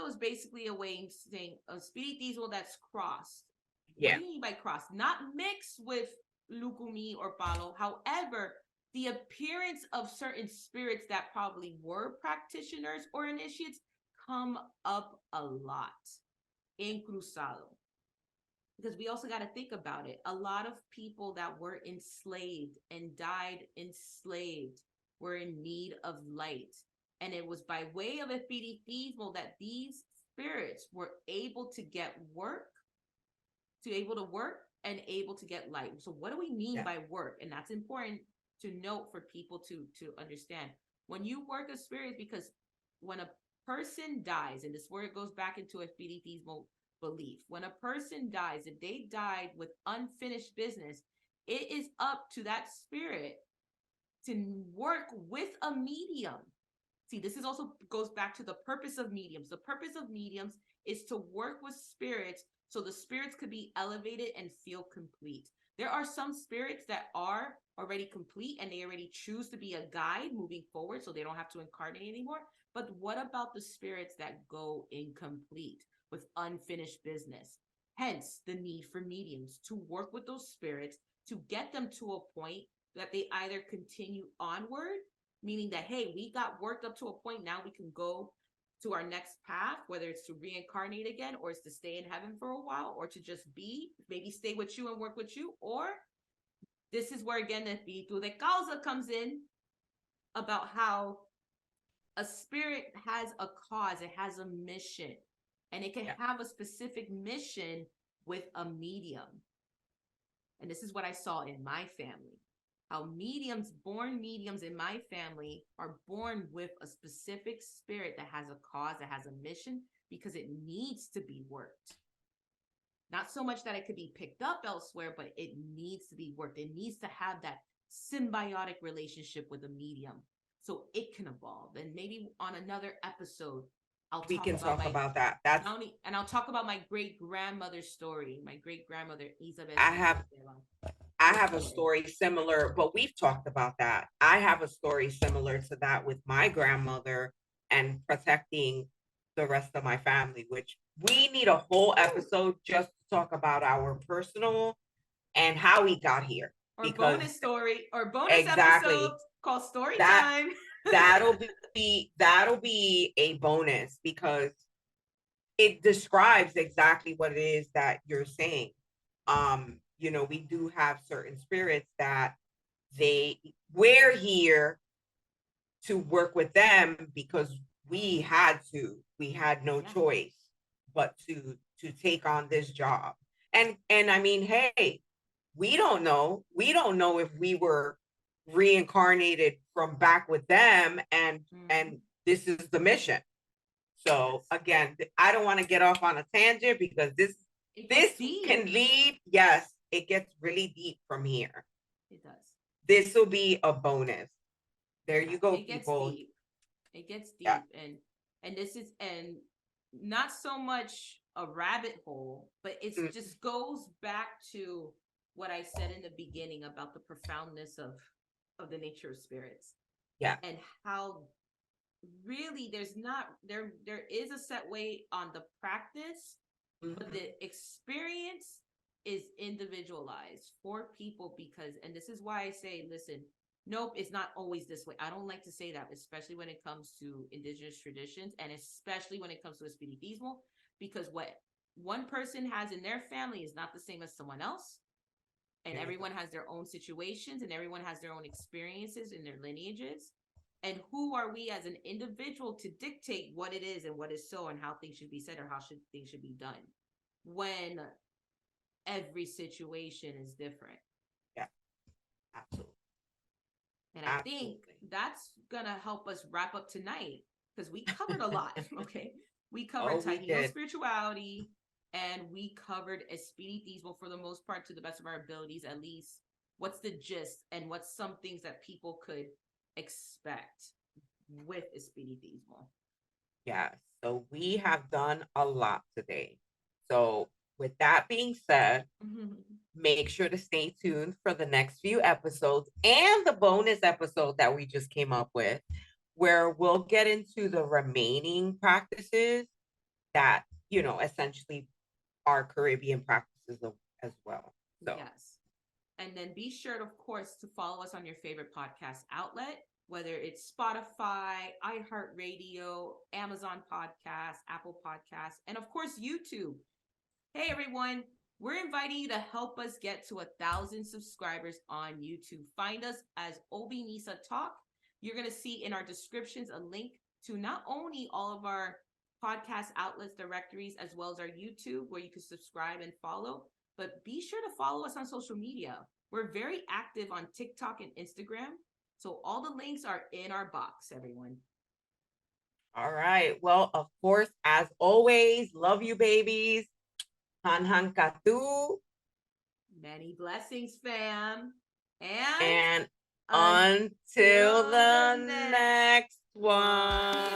is basically a way of saying a spiritismo that's crossed. What do you mean by crossed? Not mixed with Lukumi or Palo. However, the appearance of certain spirits that probably were practitioners or initiates come up a lot in Cruzado. Because we also got to think about it. A lot of people that were enslaved and died enslaved were in need of light. And it was by way of Espiritismo that these spirits were able to get work, and able to get light. So what do we mean by work? And that's important to note for people to understand. When you work a spirit, because when a person dies, and this is where it goes back into Espiritismo belief, when a person dies, if they died with unfinished business, it is up to that spirit to work with a medium. See, this is also goes back to the purpose of mediums. The purpose of mediums is to work with spirits so the spirits could be elevated and feel complete. There are some spirits that are already complete and they already choose to be a guide moving forward, so they don't have to incarnate anymore. But what about the spirits that go incomplete with unfinished business? Hence the need for mediums to work with those spirits to get them to a point that they either continue onward, meaning that, hey, we got worked up to a point, now we can go to our next path, whether it's to reincarnate again, or it's to stay in heaven for a while, or to just be, maybe stay with you and work with you. Or this is where, again, the espíritu de causa comes in, about how a spirit has a cause, it has a mission, and it can have a specific mission with a medium. And this is what I saw in my family. How born mediums in my family are born with a specific spirit that has a cause, that has a mission, because it needs to be worked. Not so much that it could be picked up elsewhere, but it needs to be worked. It needs to have that symbiotic relationship with a medium so it can evolve. And maybe on another episode, we can talk about that. And I'll talk about my great-grandmother's story. My great-grandmother, Isabel. I have a story similar, but we've talked about that. I have a story similar to that with my grandmother and protecting the rest of my family, which we need a whole episode just to talk about our personal and how we got here. Or bonus story, or bonus episode called Story Time. That'll be a bonus, because it describes exactly what it is that you're saying. We do have certain spirits that we're here to work with them because we had no choice but to take on this job. And I mean, hey, we don't know if we were reincarnated from back with them and this is the mission. So again, I don't want to get off on a tangent, because this can lead. Yes, it gets really deep from here. It does. This will be a bonus. There you go, people. It gets deep. And this is, and not so much a rabbit hole, but it just goes back to what I said in the beginning about the profoundness of the nature of spirits. Yeah. And how really there is a set way on the practice, but the experience is individualized for people, because, and this is why I say, listen, nope, it's not always this way. I don't like to say that, especially when it comes to indigenous traditions, and especially when it comes to Espiritismo, because what one person has in their family is not the same as someone else. And everyone has their own situations, and everyone has their own experiences in their lineages. And who are we as an individual to dictate what it is and what is so, and how things should be said, or how things should be done, when every situation is different? Yeah, absolutely. And I think that's gonna help us wrap up tonight, because we covered a lot. Okay, we covered Taino spirituality, and we covered Espiritismo for the most part, to the best of our abilities, at least. What's the gist, and what's some things that people could expect with Espiritismo? Yeah, so we have done a lot today. So with that being said, make sure to stay tuned for the next few episodes and the bonus episode that we just came up with, where we'll get into the remaining practices that, essentially are Caribbean practices as well. So. Yes. And then be sure, of course, to follow us on your favorite podcast outlet, whether it's Spotify, iHeartRadio, Amazon Podcasts, Apple Podcasts, and of course, YouTube. Hey, everyone, we're inviting you to help us get to 1,000 subscribers on YouTube. Find us as Obinisa Talk. You're going to see in our descriptions a link to not only all of our podcast outlets, directories, as well as our YouTube, where you can subscribe and follow, but be sure to follow us on social media. We're very active on TikTok and Instagram. So all the links are in our box, everyone. All right. Well, of course, as always, love you, babies. Han katu. Many blessings, fam. And until the next one.